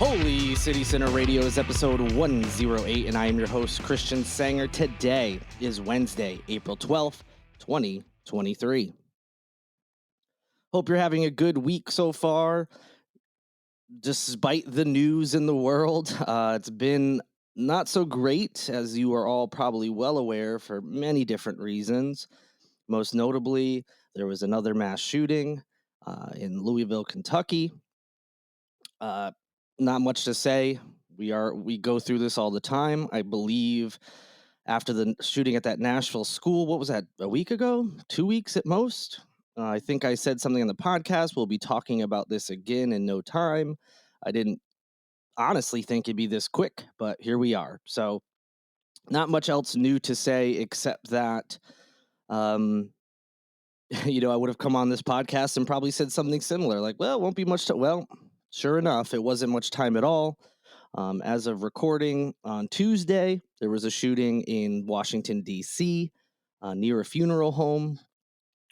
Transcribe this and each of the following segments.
Holy City Center Radio is episode 108, and I am your host, Christian Sanger. Today is Wednesday, April 12th, 2023. Hope you're having a good week so far. Despite the news in the world, it's been not so great, as you are all probably well aware, for many different reasons. Most notably, there was another mass shooting in Louisville, Kentucky. Uh, Not much to say. We go through this all the time. I believe after the shooting at that Nashville school, what was that, a week ago? 2 weeks at most? I think I said something on the podcast. We'll be talking about this again in no time. I didn't honestly think it'd be this quick, but here we are. So not much else new to say except that, um, I would have come on this podcast and probably said something similar, like, well, it won't be much. Well, sure enough, it wasn't much time at all. As of recording on Tuesday, there was a shooting in Washington, D.C., near a funeral home,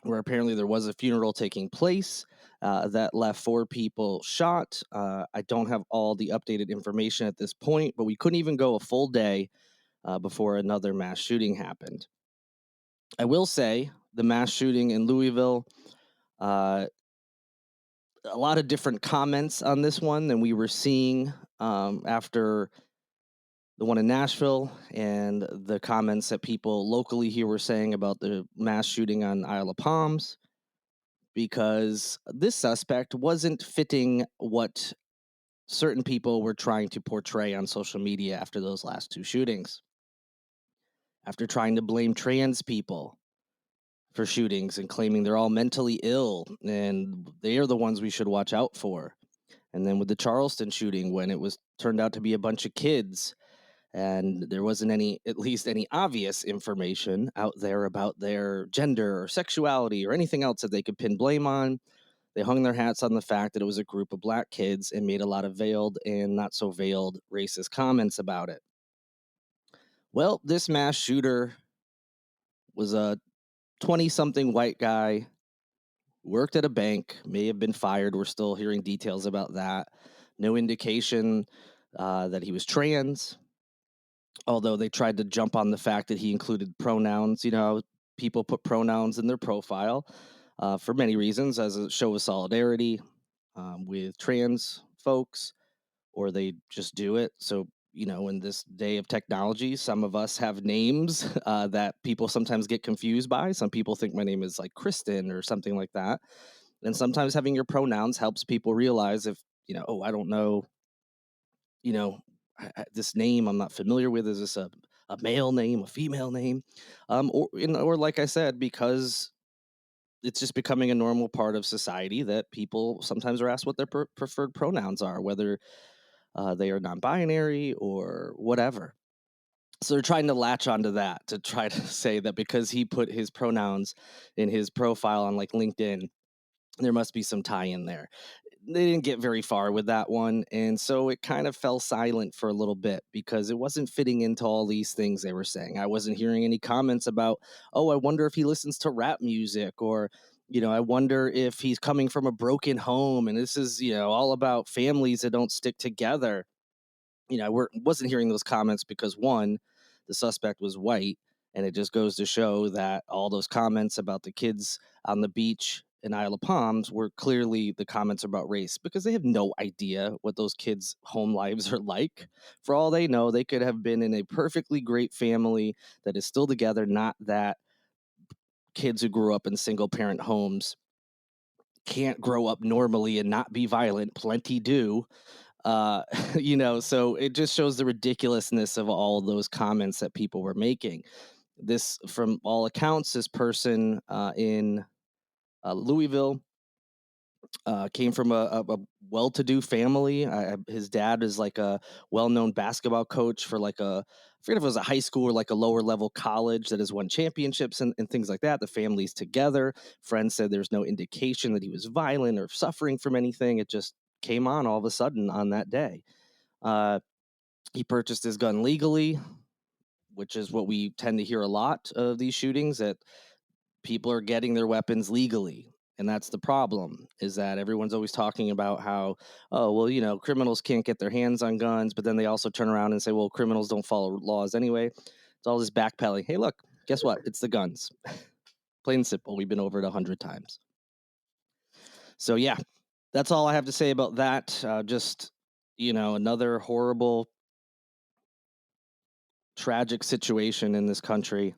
where apparently there was a funeral taking place that left 4 people shot. I don't have all the updated information at this point, but we couldn't even go a full day before another mass shooting happened. I will say the mass shooting in Louisville, uh, a lot of different comments on this one than we were seeing after the one in Nashville, and the comments that people locally here were saying about the mass shooting on Isle of Palms, because this suspect wasn't fitting what certain people were trying to portray on social media after those last 2 shootings. After trying to blame trans people for shootings and claiming they're all mentally ill and they are the ones we should watch out for. And then with the Charleston shooting, when it was turned out to be a bunch of kids and there wasn't at least any obvious information out there about their gender or sexuality or anything else that they could pin blame on. They hung their hats on the fact that it was a group of black kids and made a lot of veiled and not so veiled racist comments about it. Well, this mass shooter was a 20-something white guy, worked at a bank, may have been fired. We're still hearing details about that. No indication that he was trans, although they tried to jump on the fact that he included pronouns. People put pronouns in their profile for many reasons, as a show of solidarity with trans folks, or they just do it. So, in this day of technology, some of us have names that people sometimes get confused by. Some people think my name is like Kristen or something like that. And sometimes having your pronouns helps people realize if, oh, I don't know, you know, this name I'm not familiar with. Is this a male name, a female name? Or like I said, because it's just becoming a normal part of society that people sometimes are asked what their preferred pronouns are, whether they are non-binary or whatever. So they're trying to latch onto that to try to say that because he put his pronouns in his profile on like LinkedIn, there must be some tie in there. They didn't get very far with that one, and so it kind of fell silent for a little bit because it wasn't fitting into all these things they were saying. I wasn't hearing any comments about, oh, I wonder if he listens to rap music, or I wonder if he's coming from a broken home and this is all about families that don't stick together. I wasn't hearing those comments because, one, the suspect was white, and it just goes to show that all those comments about the kids on the beach in Isle of Palms were clearly the comments about race, because they have no idea what those kids' home lives are like. For all they know, they could have been in a perfectly great family that is still together, not that kids who grew up in single parent homes can't grow up normally and not be violent. Plenty do. uh so it just shows the ridiculousness of all those comments that people were making. This, from all accounts, this person in Louisville came from a well-to-do family. His dad is like a well-known basketball coach for like I forget if it was a high school or like a lower level college that has won championships and things like that. The family's together. Friends said there's no indication that he was violent or suffering from anything. It just came on all of a sudden on that day. uh he purchased his gun legally, which is what we tend to hear a lot of these shootings, that people are getting their weapons legally. And that's the problem, is that everyone's always talking about how, oh, well, criminals can't get their hands on guns, but then they also turn around and say, well, criminals don't follow laws anyway. It's all this backpedaling. Hey, look, guess what? It's the guns. Plain and simple. We've been over it 100 times. So, yeah, that's all I have to say about that. Just, another horrible, tragic situation in this country.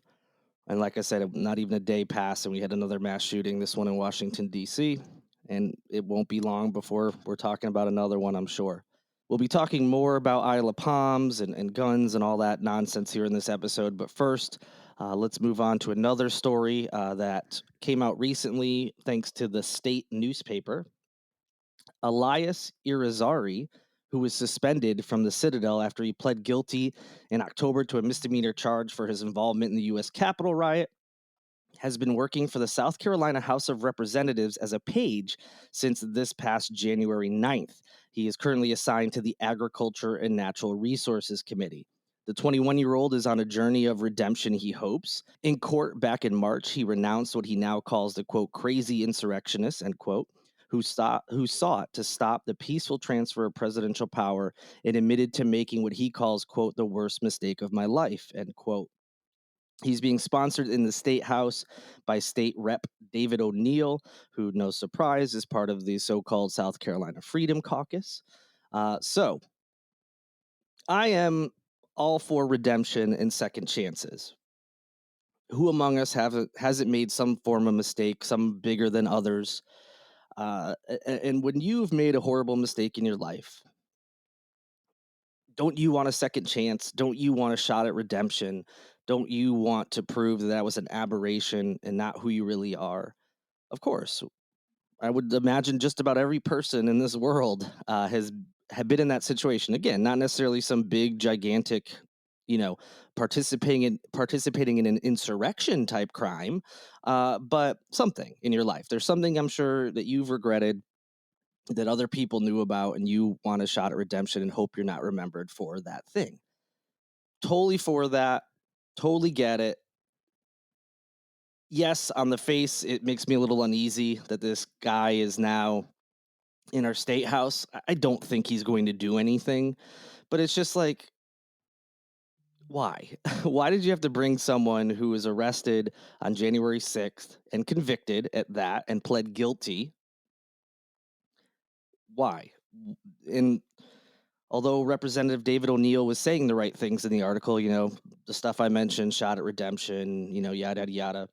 And like I said, not even a day passed and we had another mass shooting, this one in Washington, D.C. And it won't be long before we're talking about another one, I'm sure. We'll be talking more about Isle of Palms and guns and all that nonsense here in this episode. But first, let's move on to another story that came out recently thanks to the state newspaper. Elias Irizarry, who was suspended from the Citadel after he pled guilty in October to a misdemeanor charge for his involvement in the U.S. Capitol riot, has been working for the South Carolina House of Representatives as a page since this past January 9th. He is currently assigned to the Agriculture and Natural Resources Committee. The 21-year-old is on a journey of redemption, he hopes. In court back in March, he renounced what he now calls the, quote, crazy insurrectionists, end quote, who sought to stop the peaceful transfer of presidential power and admitted to making what he calls, quote, the worst mistake of my life, end quote. He's being sponsored in the state house by state rep David O'Neill, who, no surprise, is part of the so-called South Carolina Freedom Caucus. So I am all for redemption and second chances. Who among us hasn't made some form of mistake, some bigger than others? And when you've made a horrible mistake in your life, don't you want a second chance? Don't you want a shot at redemption? Don't you want to prove that was an aberration and not who you really are? Of course, I would imagine just about every person in this world have been in that situation. Again, not necessarily some big, gigantic, participating in an insurrection type crime, but something in your life. There's something I'm sure that you've regretted that other people knew about, and you want a shot at redemption and hope you're not remembered for that thing. Totally for that. Totally get it. Yes, on the face, it makes me a little uneasy that this guy is now in our state house. I don't think he's going to do anything, but it's just like, why? Why did you have to bring someone who was arrested on January 6th and convicted at that and pled guilty? Why? And although Representative David O'Neill was saying the right things in the article, the stuff I mentioned, shot at redemption, yada, yada, yada,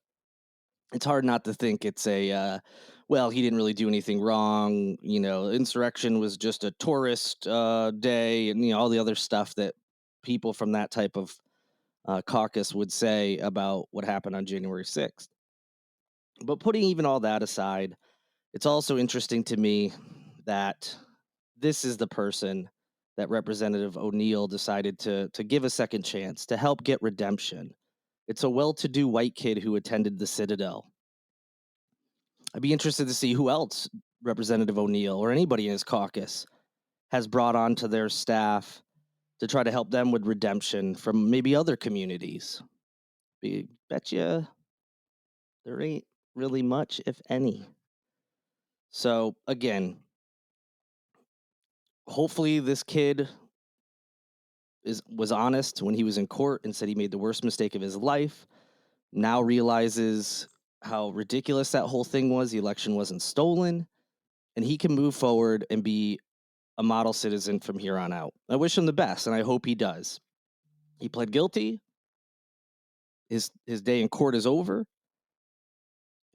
it's hard not to think it's well, he didn't really do anything wrong. Insurrection was just a tourist day, and all the other stuff that people from that type of caucus would say about what happened on January 6th. But putting even all that aside, it's also interesting to me that this is the person that Representative O'Neill decided to give a second chance to help get redemption. It's a well-to-do white kid who attended the Citadel. I'd be interested to see who else Representative O'Neill or anybody in his caucus has brought onto their staff to try to help them with redemption from maybe other communities. Bet you there ain't really much, if any. So again, hopefully this kid was honest when he was in court and said he made the worst mistake of his life. Now realizes how ridiculous that whole thing was. The election wasn't stolen, and he can move forward and be a model citizen from here on out. I wish him the best, and I hope he does. He pled guilty. His day in court is over,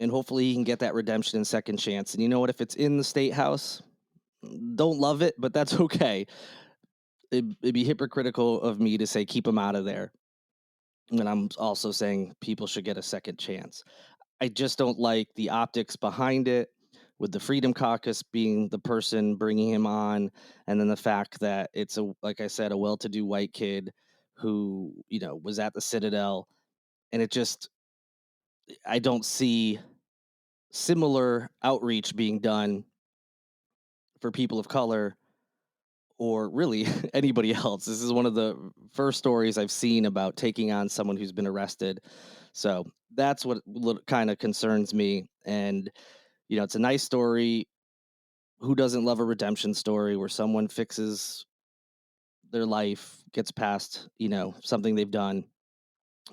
and hopefully he can get that redemption and second chance. And you know what? If it's in the state house, don't love it, but that's okay. It'd be hypocritical of me to say keep him out of there when I'm also saying people should get a second chance. I just don't like the optics behind it, with the Freedom Caucus being the person bringing him on, and then the fact that it's like I said, a well-to-do white kid who, was at the Citadel, and I don't see similar outreach being done for people of color or really anybody else. This is one of the first stories I've seen about taking on someone who's been arrested. So that's what kind of concerns me. And It's a nice story. Who doesn't love a redemption story where someone fixes their life, gets past, something they've done?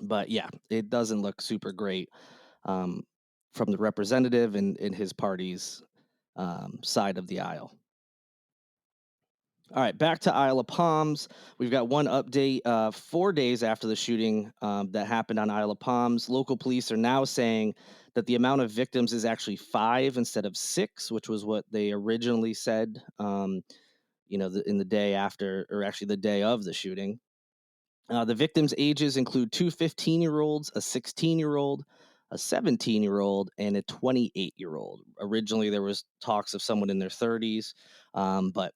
But yeah, it doesn't look super great um, from the representative and in his party's side of the aisle. All right, back to Isle of Palms. We've got one update. 4 days after the shooting that happened on Isle of Palms, local police are now saying that the amount of victims is actually 5 instead of 6, which was what they originally said. In the day after, or actually the day of the shooting. The victims' ages include two 15-year-olds, a 16-year-old, a 17-year-old, and a 28-year-old. Originally, there was talks of someone in their 30s, but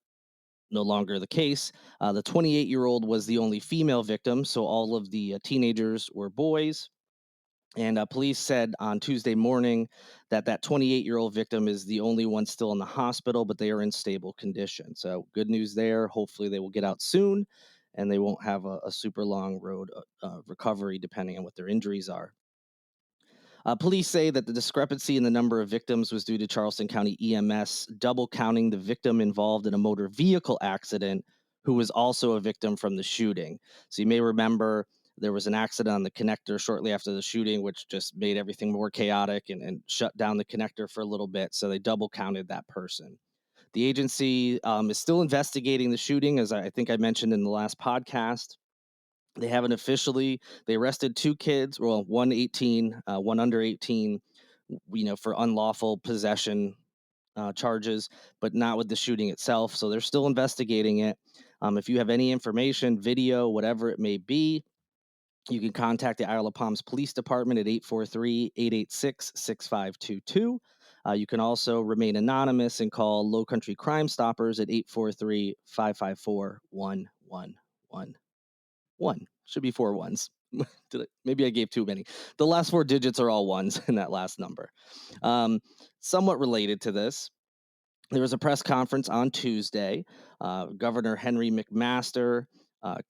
no longer the case. The 28-year-old was the only female victim, so all of the teenagers were boys. And police said on Tuesday morning that 28-year-old victim is the only one still in the hospital, but they are in stable condition. So good news there. Hopefully they will get out soon, and they won't have a super long road recovery depending on what their injuries are. Police say that the discrepancy in the number of victims was due to Charleston County EMS double counting the victim involved in a motor vehicle accident who was also a victim from the shooting. So you may remember there was an accident on the connector shortly after the shooting, which just made everything more chaotic and shut down the connector for a little bit. So they double counted that person. The agency is still investigating the shooting, as I think I mentioned in the last podcast. They haven't officially. They arrested two kids, well, one 18, one under 18, for unlawful possession charges, but not with the shooting itself. So they're still investigating it. If you have any information, video, whatever it may be, you can contact the Isle of Palms Police Department at 843-886-6522. You can also remain anonymous and call Low Country Crime Stoppers at 843-554-1111. Should be 4 ones. Maybe I gave too many. The last 4 digits are all ones in that last number. Somewhat related to this, there was a press conference on Tuesday. Governor Henry McMaster,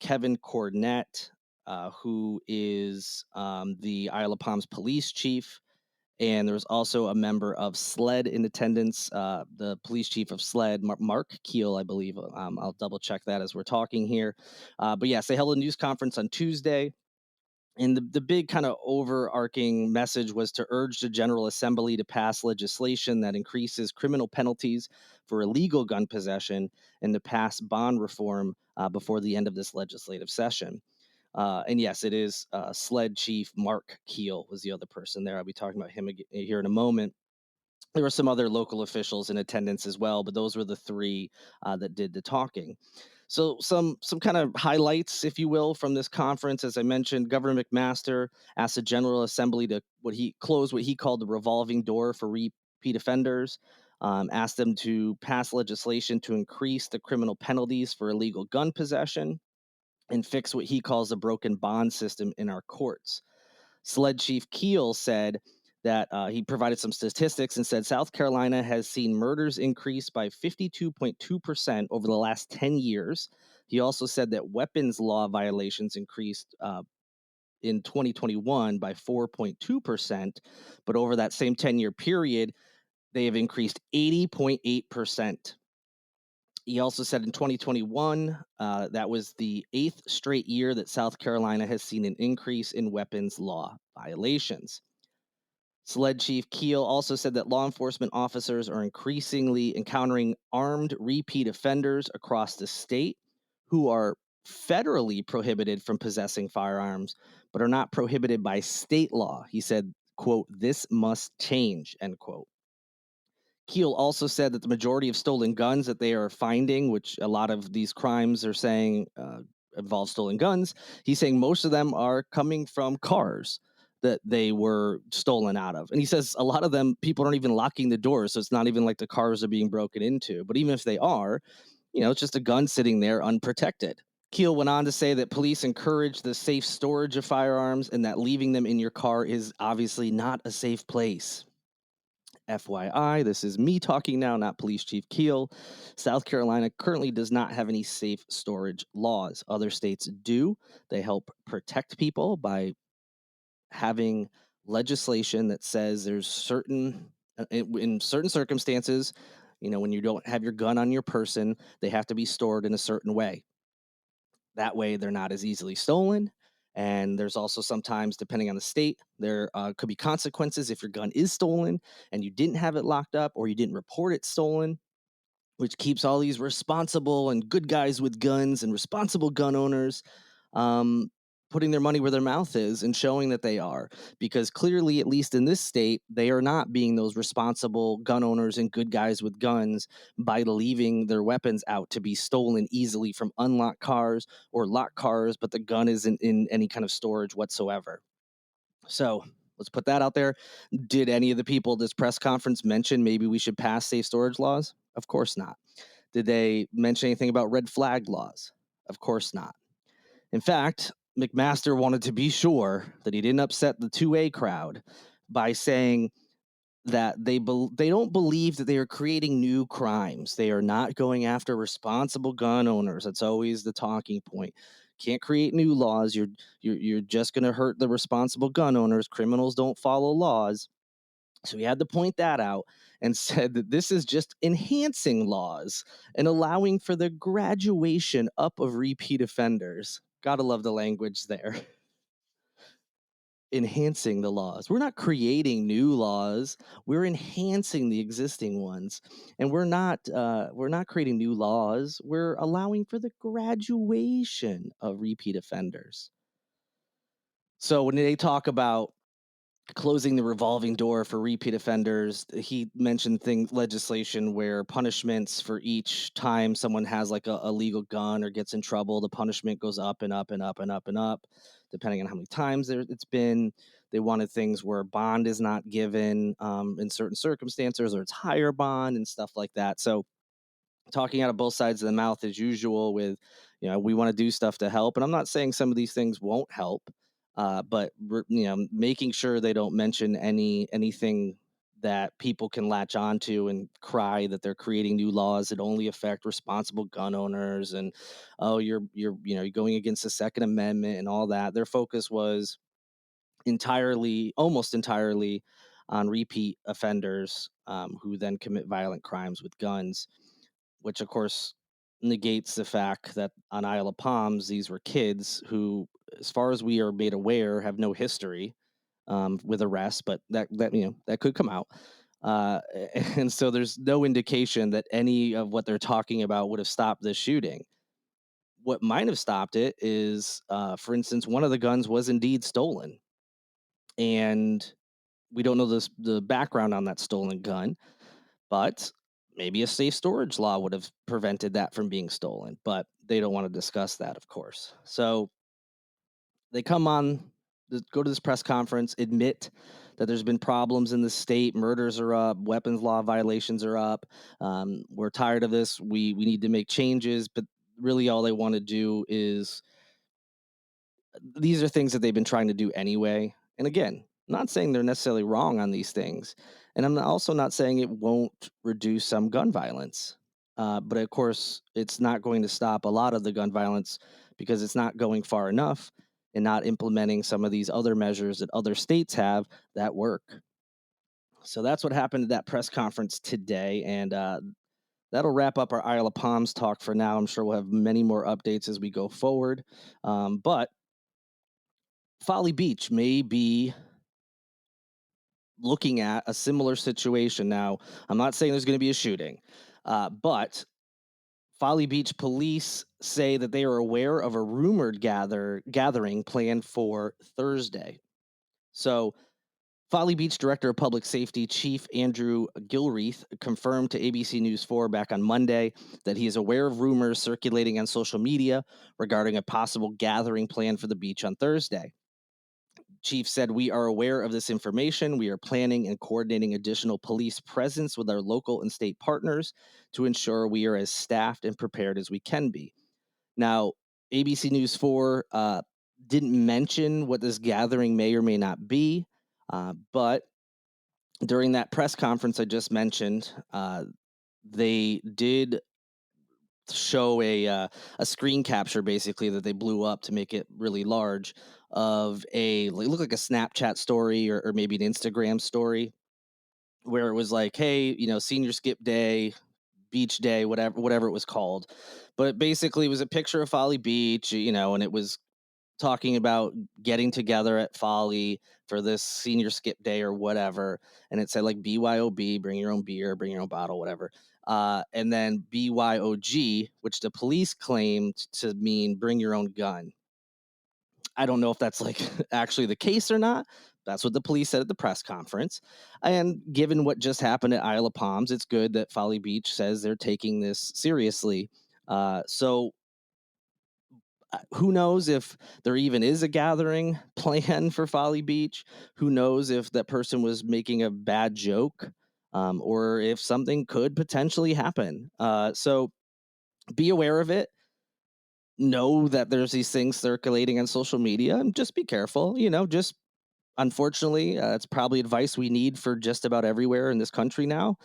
Kevin Cornett, who is the Isle of Palms police chief, and there was also a member of SLED in attendance, the police chief of SLED, Mark Keel, I believe. I'll double check that as we're talking here. But yes, they held a news conference on Tuesday. And the big kind of overarching message was to urge the General Assembly to pass legislation that increases criminal penalties for illegal gun possession and to pass bond reform before the end of this legislative session. And yes, it is SLED Chief Mark Keel was the other person there. I'll be talking about him here in a moment. There were some other local officials in attendance as well, but those were the three that did the talking. So some kind of highlights, if you will, from this conference. As I mentioned, Governor McMaster asked the General Assembly to close what he called the revolving door for repeat offenders. Asked them to pass legislation to increase the criminal penalties for illegal gun possession and fix what he calls a broken bond system in our courts. SLED Chief Keel said that he provided some statistics and said South Carolina has seen murders increase by 52.2% over the last 10 years. He also said that weapons law violations increased in 2021 by 4.2%, but over that same 10-year period, they have increased 80.8%. He also said in 2021, that was the 8th straight year that South Carolina has seen an increase in weapons law violations. SLED Chief Keel also said that law enforcement officers are increasingly encountering armed repeat offenders across the state who are federally prohibited from possessing firearms, but are not prohibited by state law. He said, quote, "This must change," end quote. Keel also said that the majority of stolen guns that they are finding, which a lot of these crimes are saying involve stolen guns, he's saying most of them are coming from cars that they were stolen out of. And he says a lot of them, people aren't even locking the doors, so it's not even like the cars are being broken into. But even if they are, it's just a gun sitting there unprotected. Keel went on to say that police encourage the safe storage of firearms and that leaving them in your car is obviously not a safe place. FYI, this is me talking now, not Police Chief Keel. South Carolina currently does not have any safe storage laws. Other states do. They help protect people by having legislation that says there's certain In certain circumstances, when you don't have your gun on your person, they have to be stored in a certain way. That way, they're not as easily stolen. And there's also sometimes, depending on the state, there could be consequences if your gun is stolen and you didn't have it locked up or you didn't report it stolen, which keeps all these responsible and good guys with guns and responsible gun owners um, putting their money where their mouth is and showing that they are. Because clearly, at least in this state, they are not being those responsible gun owners and good guys with guns by leaving their weapons out to be stolen easily from unlocked cars or locked cars, but the gun isn't in any kind of storage whatsoever. So let's put that out there. Did any of the people at this press conference mention maybe we should pass safe storage laws? Of course not. Did they mention anything about red flag laws? Of course not. In fact, McMaster wanted to be sure that he didn't upset the 2A crowd by saying that they don't believe that they are creating new crimes. They are not going after responsible gun owners. That's always the talking point. Can't create new laws. You're just going to hurt the responsible gun owners. Criminals don't follow laws. So he had to point that out and said that this is just enhancing laws and allowing for the graduation up of repeat offenders. Gotta love the language there. Enhancing the laws. We're not creating new laws. We're enhancing the existing ones. And we're not creating new laws. We're allowing for the graduation of repeat offenders. So when they talk about closing the revolving door for repeat offenders, he mentioned legislation where punishments for each time someone has like a legal gun or gets in trouble, the punishment goes up and up and up and up and up, depending on how many times it's been. They wanted things where bond is not given in certain circumstances, or it's higher bond and stuff like that. So talking out of both sides of the mouth as usual with, we want to do stuff to help. And I'm not saying some of these things won't help, but making sure they don't mention anything that people can latch onto and cry that they're creating new laws that only affect responsible gun owners. And, oh, you're going against the Second Amendment and all that. Their focus was almost entirely on repeat offenders who then commit violent crimes with guns, which of course negates the fact that on Isle of Palms, these were kids who, as far as we are made aware, have no history with arrests, but that could come out. Uh, and so there's no indication that any of what they're talking about would have stopped this shooting. What might have stopped it is, for instance, one of the guns was indeed stolen, and we don't know the background on that stolen gun. But maybe a safe storage law would have prevented that from being stolen, but they don't want to discuss that, of course. So they go to this press conference, admit that there's been problems in the state. Murders are up, weapons law violations are up. We're tired of this. We need to make changes, but really all they want to do is, these are things that they've been trying to do anyway. And again, not saying they're necessarily wrong on these things. And I'm also not saying it won't reduce some gun violence. But of course, it's not going to stop a lot of the gun violence because it's not going far enough and not implementing some of these other measures that other states have that work. So that's what happened at that press conference today. And that'll wrap up our Isle of Palms talk for now. I'm sure we'll have many more updates as we go forward. But Folly Beach may be looking at a similar situation. Now, I'm not saying there's going to be a shooting, but Folly Beach police say that they are aware of a rumored gathering planned for Thursday. So, Folly Beach Director of Public Safety Chief Andrew Gilreath confirmed to ABC News 4 back on Monday that he is aware of rumors circulating on social media regarding a possible gathering planned for the beach on Thursday. Chief said, "We are aware of this information. We are planning and coordinating additional police presence with our local and state partners to ensure we are as staffed and prepared as we can be." Now, ABC News 4 didn't mention what this gathering may or may not be, but during that press conference I just mentioned, they did show a screen capture basically that they blew up to make it really large of it looked like a Snapchat story or maybe an Instagram story where it was like, hey, senior skip day, beach day, whatever it was called. But basically, it was a picture of Folly Beach, and it was talking about getting together at Folly for this senior skip day or whatever. And it said like BYOB, bring your own beer, bring your own bottle, whatever. And then BYOG, which the police claimed to mean bring your own gun. I don't know if that's like actually the case or not. That's what the police said at the press conference. And given what just happened at Isle of Palms, it's good that Folly Beach says they're taking this seriously. So who knows if there even is a gathering plan for Folly Beach? Who knows if that person was making a bad joke, or if something could potentially happen? So be aware of it. Know that there's these things circulating on social media, and just be careful. Just unfortunately, it's probably advice we need for just about everywhere in this country now.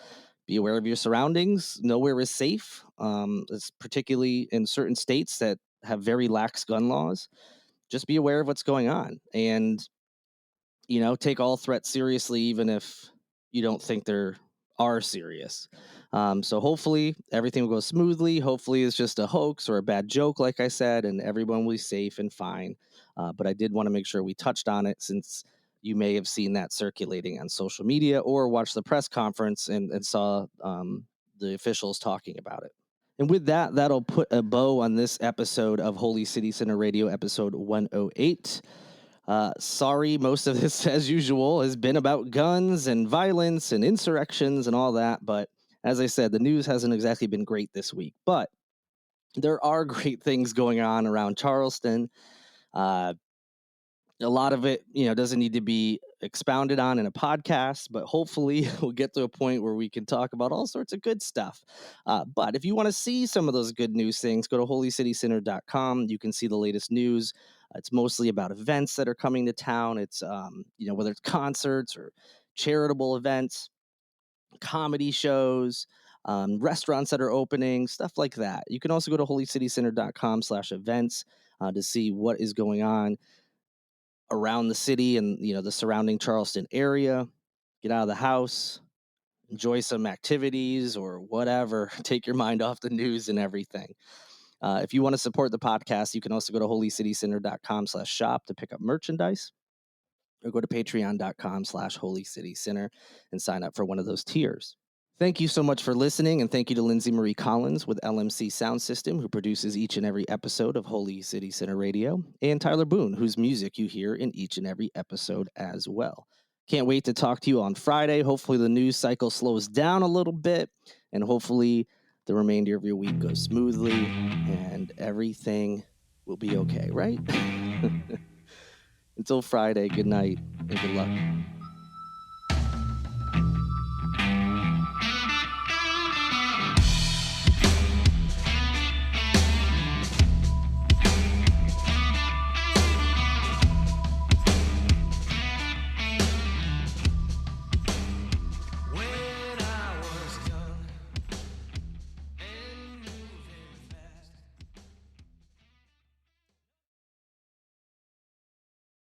Be aware of your surroundings. Nowhere is safe. It's particularly in certain states that have very lax gun laws. Just be aware of what's going on, and take all threats seriously, even if you don't think they are serious. So hopefully everything will go smoothly. Hopefully it's just a hoax or a bad joke, like I said, and everyone will be safe and fine. But I did want to make sure we touched on it, since you may have seen that circulating on social media or watched the press conference and saw the officials talking about it. And with that, that'll put a bow on this episode of Holy City Center Radio, episode 108. Sorry, most of this, as usual, has been about guns and violence and insurrections and all that. But as I said, the news hasn't exactly been great this week. But there are great things going on around Charleston. A lot of it, doesn't need to be expounded on in a podcast, but hopefully we'll get to a point where we can talk about all sorts of good stuff. But if you want to see some of those good news things, go to holycitycenter.com. You can see the latest news. It's mostly about events that are coming to town. It's, whether it's concerts or charitable events, comedy shows, restaurants that are opening, stuff like that. You can also go to holycitycenter.com/events to see what is going on around the city and the surrounding Charleston area. Get out of the house, enjoy some activities or whatever. Take your mind off the news and everything. If you want to support the podcast, you can also go to holycitycenter.com/shop to pick up merchandise, or go to patreon.com/holycitycenter and sign up for one of those tiers. Thank you so much for listening, and thank you to Lindsay Marie Collins with LMC Soundsystem, who produces each and every episode of Holy City Center Radio, and Tyler Boone, whose music you hear in each and every episode as well. Can't wait to talk to you on Friday. Hopefully the news cycle slows down a little bit, and hopefully the remainder of your week goes smoothly, and everything will be okay, right? Until Friday, good night and good luck.